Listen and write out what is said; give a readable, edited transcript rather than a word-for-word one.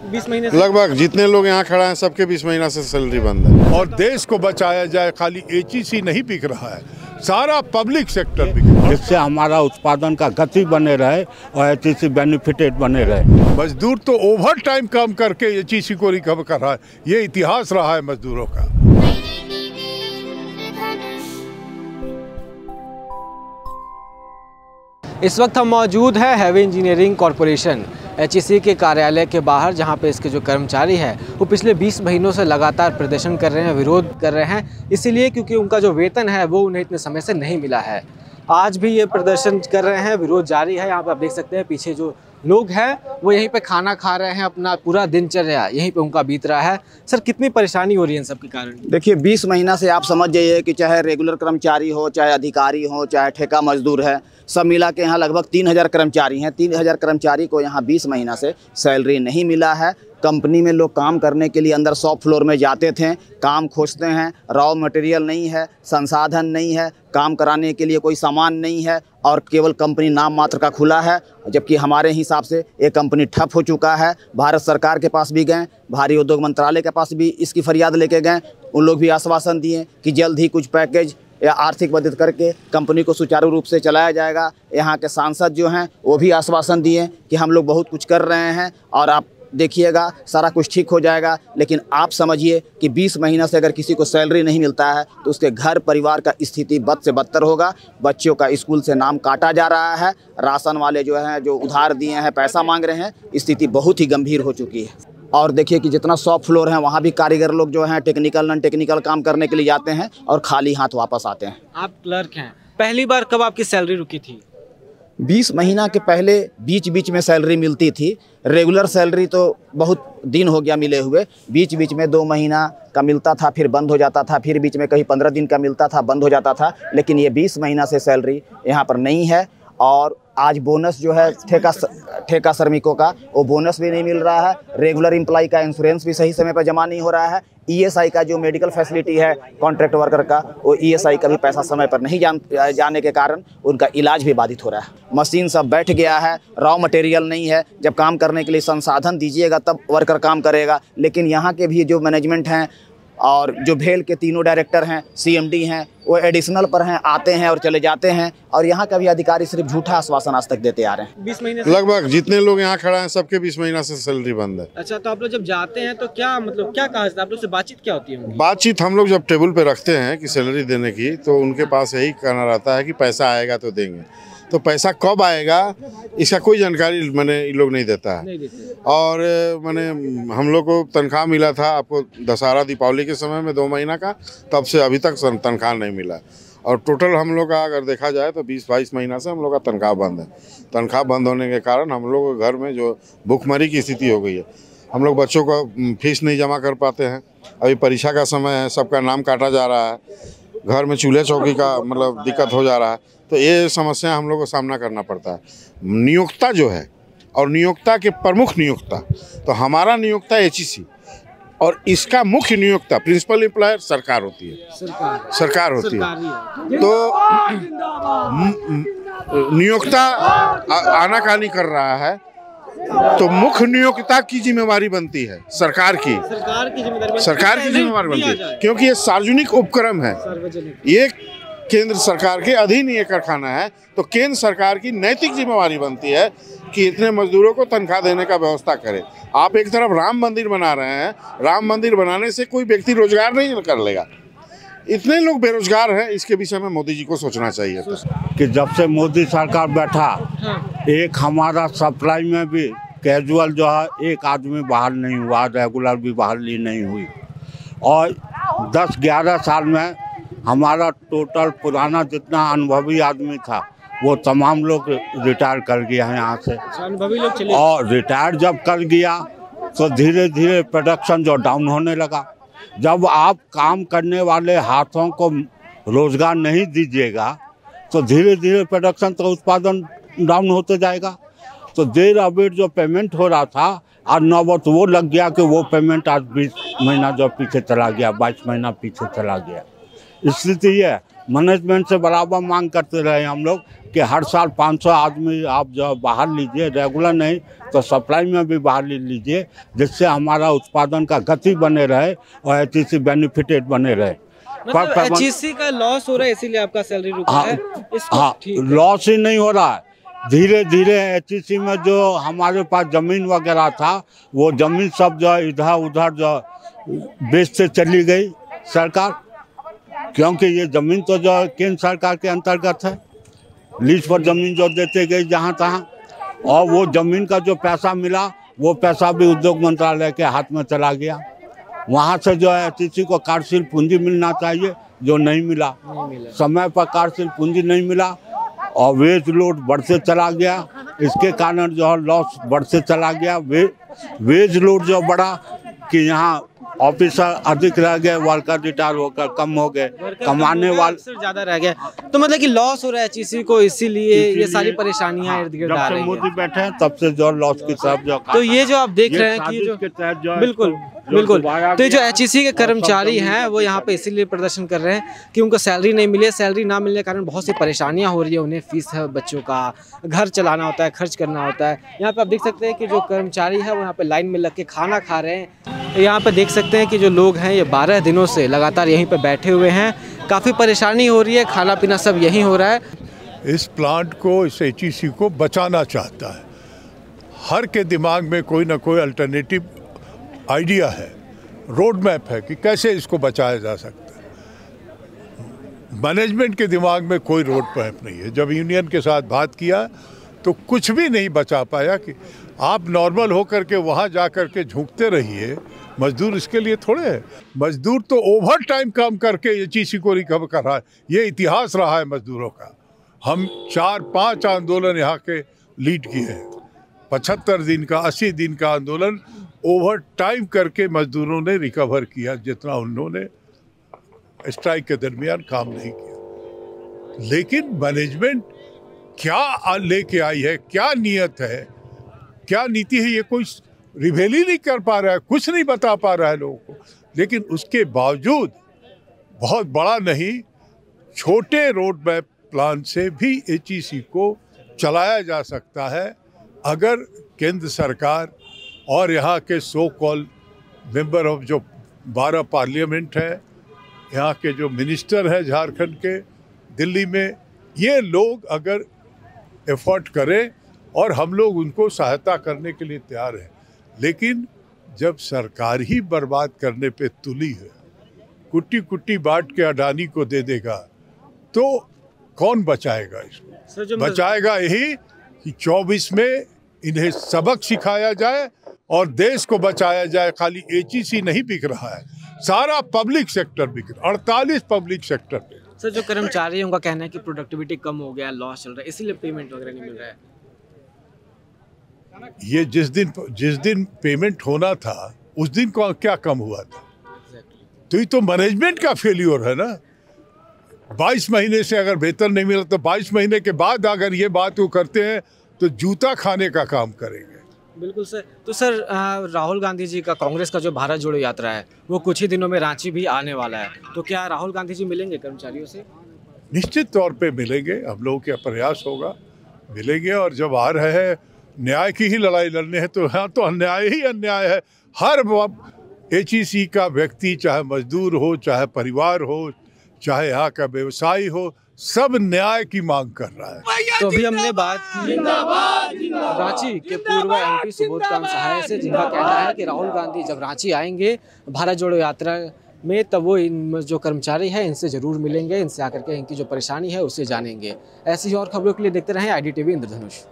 20 महीने से लगभग जितने लोग यहाँ खड़ा हैं सबके 20 महीना से सैलरी बंद है। और देश को बचाया जाए, खाली एचईसी नहीं बिक रहा है, सारा पब्लिक सेक्टर बिक रहा है, जिससे हमारा उत्पादन का गति बने रहे और एचईसी बेनिफिटेड बने रहे। मजदूर तो ओवर टाइम काम करके एचईसी को रिकवर कर रहा है। ये इतिहास रहा है मजदूरों का। इस वक्त हम मौजूद है हैवी इंजीनियरिंग कॉरपोरेशन एचईसी के कार्यालय के बाहर, जहां पे इसके जो कर्मचारी हैं वो पिछले 20 महीनों से लगातार प्रदर्शन कर रहे हैं, विरोध कर रहे हैं, इसीलिए क्योंकि उनका जो वेतन है वो उन्हें इतने समय से नहीं मिला है। आज भी ये प्रदर्शन कर रहे हैं, विरोध जारी है। यहाँ पे आप देख सकते हैं पीछे जो लोग हैं वो यहीं पे खाना खा रहे हैं, अपना पूरा दिनचर्या यहीं पे उनका बीत रहा है। सर, कितनी परेशानी हो रही है इन सब के कारण? देखिए, 20 महीना से आप समझ जाइए कि चाहे रेगुलर कर्मचारी हो, चाहे अधिकारी हो, चाहे ठेका मजदूर है, सब मिला के यहाँ लगभग 3000 कर्मचारी हैं। 3000 कर्मचारी को यहाँ 20 महीना से सैलरी नहीं मिला है। कंपनी में लोग काम करने के लिए अंदर शॉप फ्लोर में जाते थे, काम खोजते हैं, रॉ मटेरियल नहीं है, संसाधन नहीं है, काम कराने के लिए कोई सामान नहीं है और केवल कंपनी नाम मात्र का खुला है। जबकि हमारे हिसाब से ये कंपनी ठप हो चुका है। भारत सरकार के पास भी गए, भारी उद्योग मंत्रालय के पास भी इसकी फरियाद लेके गए। उन लोग भी आश्वासन दिए कि जल्द ही कुछ पैकेज या आर्थिक मदद करके कंपनी को सुचारू रूप से चलाया जाएगा। यहाँ के सांसद जो हैं वो भी आश्वासन दिए कि हम लोग बहुत कुछ कर रहे हैं और आप देखिएगा सारा कुछ ठीक हो जाएगा। लेकिन आप समझिए कि 20 महीना से अगर किसी को सैलरी नहीं मिलता है तो उसके घर परिवार का स्थिति बद से बदतर होगा। बच्चों का स्कूल से नाम काटा जा रहा है, राशन वाले जो हैं जो उधार दिए हैं पैसा मांग रहे हैं, स्थिति बहुत ही गंभीर हो चुकी है। और देखिए कि जितना शॉप फ्लोर है वहाँ भी कारीगर लोग जो हैं टेक्निकल नॉन टेक्निकल काम करने के लिए जाते हैं और खाली हाथ वापस आते हैं। आप क्लर्क हैं, पहली बार कब आपकी सैलरी रुकी थी? 20 महीना के पहले बीच बीच में सैलरी मिलती थी। रेगुलर सैलरी तो बहुत दिन हो गया मिले हुए। बीच बीच में 2 महीना का मिलता था, फिर बंद हो जाता था, फिर बीच में कहीं 15 दिन का मिलता था, बंद हो जाता था। लेकिन ये 20 महीना से सैलरी यहाँ पर नहीं है। और आज बोनस जो है ठेका श्रमिकों का, वो बोनस भी नहीं मिल रहा है। रेगुलर एम्प्लॉय का इंश्योरेंस भी सही समय पर जमा नहीं हो रहा है। ईएसआई का जो मेडिकल फैसिलिटी है कॉन्ट्रैक्ट वर्कर का, वो ईएसआई का भी पैसा समय पर नहीं जाने के कारण उनका इलाज भी बाधित हो रहा है। मशीन सब बैठ गया है, रॉ मटेरियल नहीं है। जब काम करने के लिए संसाधन दीजिएगा तब वर्कर काम करेगा। लेकिन यहाँ के भी जो मैनेजमेंट हैं और जो भेल के तीनों डायरेक्टर हैं, सीएमडी हैं, वो एडिशनल पर हैं, आते हैं और चले जाते हैं। और यहाँ का भी अधिकारी सिर्फ झूठा आश्वासन आज तक देते आ रहे हैं। 20 महीने से लगभग जितने लोग यहाँ खड़ा हैं सबके 20 महीना से सैलरी बंद है। अच्छा, तो आप लोग जब जाते हैं तो क्या मतलब क्या कहा जाता है? आप लोग से बातचीत क्या होती है? बातचीत हम लोग जब टेबल पे रखते हैं कि सैलरी देने की, तो उनके पास यही कहना रहता है कि पैसा आएगा तो देंगे। तो पैसा कब आएगा इसका कोई जानकारी मैंने ये लोग नहीं देता है। और मैंने हम लोग को तनख्वाह मिला था आपको दशहरा दीपावली के समय में 2 महीना का, तब से अभी तक तनख्वाह नहीं मिला। और टोटल हम लोग का अगर देखा जाए तो 20-22 महीना से हम लोग का तनख्वाह बंद है। तनख्वाह बंद होने के कारण हम लोग घर में जो भूखमरी की स्थिति हो गई है। हम लोग बच्चों का फीस नहीं जमा कर पाते हैं। अभी परीक्षा का समय है, सबका नाम काटा जा रहा है, घर में चूल्हे चौकी का मतलब दिक्कत हो जा रहा है। तो ये समस्या हम लोग को सामना करना पड़ता है। नियोक्ता जो है और नियोक्ता के प्रमुख नियोक्ता, तो हमारा नियोक्ता एचईसी और इसका मुख्य नियोक्ता प्रिंसिपल एम्प्लॉयर सरकार होती है। सरकार होती है। तो नियोक्ता आनाकानी कर रहा है तो मुख्य नियोक्ता की जिम्मेवारी बनती है सरकार की जिम्मेवारी बनती है, क्योंकि ये सार्वजनिक उपक्रम है। ये केंद्र सरकार के अधीन ये कारखाना है। तो केंद्र सरकार की नैतिक जिम्मेवारी बनती है कि इतने मजदूरों को तनख्वाह देने का व्यवस्था करे। आप एक तरफ राम मंदिर बना रहे हैं, राम मंदिर बनाने से कोई व्यक्ति रोजगार नहीं कर लेगा। इतने लोग बेरोजगार हैं, इसके विषय में मोदी जी को सोचना चाहिए था कि जब से मोदी सरकार बैठा, एक हमारा सप्लाई में भी कैजुअल जो है एक आदमी बाहर नहीं हुआ, रेगुलर भी बहाली नहीं हुई। और 10-11 साल में हमारा टोटल पुराना जितना अनुभवी आदमी था वो तमाम लोग रिटायर कर गया है यहाँ से। अनुभवी लोग चले। और रिटायर जब कर गया तो धीरे धीरे प्रोडक्शन जो डाउन होने लगा। जब आप काम करने वाले हाथों को रोजगार नहीं दीजिएगा तो धीरे धीरे प्रोडक्शन तो उत्पादन डाउन होते जाएगा। तो देर अबेर जो पेमेंट हो रहा था आज नौबत वो लग गया कि वो पेमेंट आज 20 महीना जो पीछे चला गया, 22 महीना पीछे चला गया। स्थिति ये मैनेजमेंट से बराबर मांग करते रहे हम लोग कि हर साल 500 आदमी आप जो बाहर लीजिए, रेगुलर नहीं तो सप्लाई में भी बाहर ले लीजिए, जिससे हमारा उत्पादन का गति बने रहे और एचईसी बेनिफिटेड बने रहे। मतलब एचईसी का लॉस हो रहा है इसीलिए आपका सैलरी रुका है? हाँ, लॉस ही नहीं हो रहा है, धीरे धीरे एचईसी में जो हमारे पास ज़मीन वगैरह था वो ज़मीन सब जो इधर उधर जो बेचते चली गई सरकार, क्योंकि ये ज़मीन तो जो केंद्र सरकार के अंतर्गत है, लीज पर ज़मीन जो देते गई जहाँ तहाँ, और वो ज़मीन का जो पैसा मिला वो पैसा भी उद्योग मंत्रालय के हाथ में चला गया। वहाँ से जो है एचईसी को कार्यशील पूंजी मिलना चाहिए, जो नहीं मिला, समय पर कार्यशील पूंजी नहीं मिला और वेज लोड बढ़ते चला गया। इसके कारण जो है लॉस बढ़ते चला गया। वेज लोड जो बढ़ा कि यहाँ ऑफिसर अधिक रह गए, वर्कर रिटायर होकर कम हो गए, कमाने वाले ज़्यादा रह गए, तो मतलब कि लॉस हो रहा है एचईसी को, इसीलिए ये सारी परेशानियां इर्द गिर्द आ रही हैं। मोदी बैठे हैं तब से जो लॉस की तरफ जो, तो ये जो आप देख रहे हैं कि जो बिल्कुल बिल्कुल, तो ये जो एचईसी के कर्मचारी हैं वो यहाँ पे इसीलिए प्रदर्शन कर रहे हैं कि उनको सैलरी नहीं मिले। सैलरी ना मिलने के कारण बहुत सी परेशानियां हो रही है उन्हें, फीस है बच्चों का, घर चलाना होता है, खर्च करना होता है। यहाँ पे आप देख सकते हैं कि जो कर्मचारी है वो यहाँ पे लाइन में लग के खाना खा रहे हैं। यहाँ पे देख सकते हैं कि जो लोग हैं ये 12 दिनों से लगातार यहीं पे बैठे हुए हैं, काफ़ी परेशानी हो रही है, खाना पीना सब यहीं हो रहा है। इस प्लांट को, इस एचईसी को बचाना चाहता है। हर के दिमाग में कोई ना कोई अल्टरनेटिव आइडिया है, रोड मैप है कि कैसे इसको बचाया जा सकता है। मैनेजमेंट के दिमाग में कोई रोड मैप नहीं है। जब यूनियन के साथ बात किया तो कुछ भी नहीं बचा पाया कि आप नॉर्मल होकर के वहाँ जा कर के झुकते रहिए। मजदूर इसके लिए थोड़े है, मजदूर तो ओवर टाइम काम करके एचईसी को रिकवर कर रहा है। ये इतिहास रहा है मजदूरों का। हम 4-5 आंदोलन यहाँ के लीड किए हैं, 75 दिन का, 80 दिन का आंदोलन ओवर टाइम करके मजदूरों ने रिकवर किया, जितना उन्होंने स्ट्राइक के दरमियान काम नहीं किया। लेकिन मैनेजमेंट क्या लेके आई है, क्या नियत है, क्या नीति है, ये कोई रिवेल ही नहीं कर पा रहा है, कुछ नहीं बता पा रहा है लोगों को। लेकिन उसके बावजूद बहुत बड़ा नहीं, छोटे रोड मैप प्लान से भी एचईसी को चलाया जा सकता है अगर केंद्र सरकार और यहाँ के सो कॉल मेंबर ऑफ जो 12 पार्लियामेंट है, यहाँ के जो मिनिस्टर हैं झारखंड के, दिल्ली में, ये लोग अगर एफर्ट करें और हम लोग उनको सहायता करने के लिए तैयार हैं। लेकिन जब सरकार ही बर्बाद करने पे तुली है, कुट्टी कुट्टी बांट के अडानी को दे देगा, तो कौन बचाएगा इसको? बचाएगा यही कि 24 में इन्हें सबक सिखाया जाए और देश को बचाया जाए। खाली एचईसी नहीं बिक रहा है, सारा पब्लिक सेक्टर बिक रहा है, 48 पब्लिक सेक्टर पे। सर, जो कर्मचारी हैं उनका कहना है कि प्रोडक्टिविटी कम हो गया, लॉस चल रहा है, इसीलिए पेमेंट वगैरह नहीं मिल रहा है। ये जिस दिन पेमेंट होना था उस दिन को क्या कम हुआ था? तो ये तो मैनेजमेंट का फेल्योर है ना। 22 महीने से अगर वेतन नहीं मिला तो 22 महीने के बाद अगर ये बात वो करते हैं तो जूता खाने का काम करेंगे। बिल्कुल सर। तो सर, राहुल गांधी जी का, कांग्रेस का जो भारत जोड़ो यात्रा है वो कुछ ही दिनों में रांची भी आने वाला है, तो क्या राहुल गांधी जी मिलेंगे कर्मचारियों से? निश्चित तौर पे मिलेंगे, हम लोगों का प्रयास होगा, मिलेंगे। और जब आ रहे हैं न्याय की ही लड़ाई लड़ने हैं तो यहाँ तो अन्याय ही अन्याय है। हर एचईसी का व्यक्ति, चाहे मजदूर हो, चाहे परिवार हो, चाहे यहाँ का व्यवसायी हो, सब न्याय की मांग कर रहा है। तो अभी हमने बात की रांची के पूर्व एमपी सुबोधकांत सहाय से, जिनका कहना है कि राहुल गांधी जब रांची आएंगे भारत जोड़ो यात्रा में, तब वो इन जो कर्मचारी हैं इनसे ज़रूर मिलेंगे, इनसे आकर के इनकी जो परेशानी है उसे जानेंगे। ऐसी ही और खबरों के लिए देखते रहें IDTV इंद्रधनुष।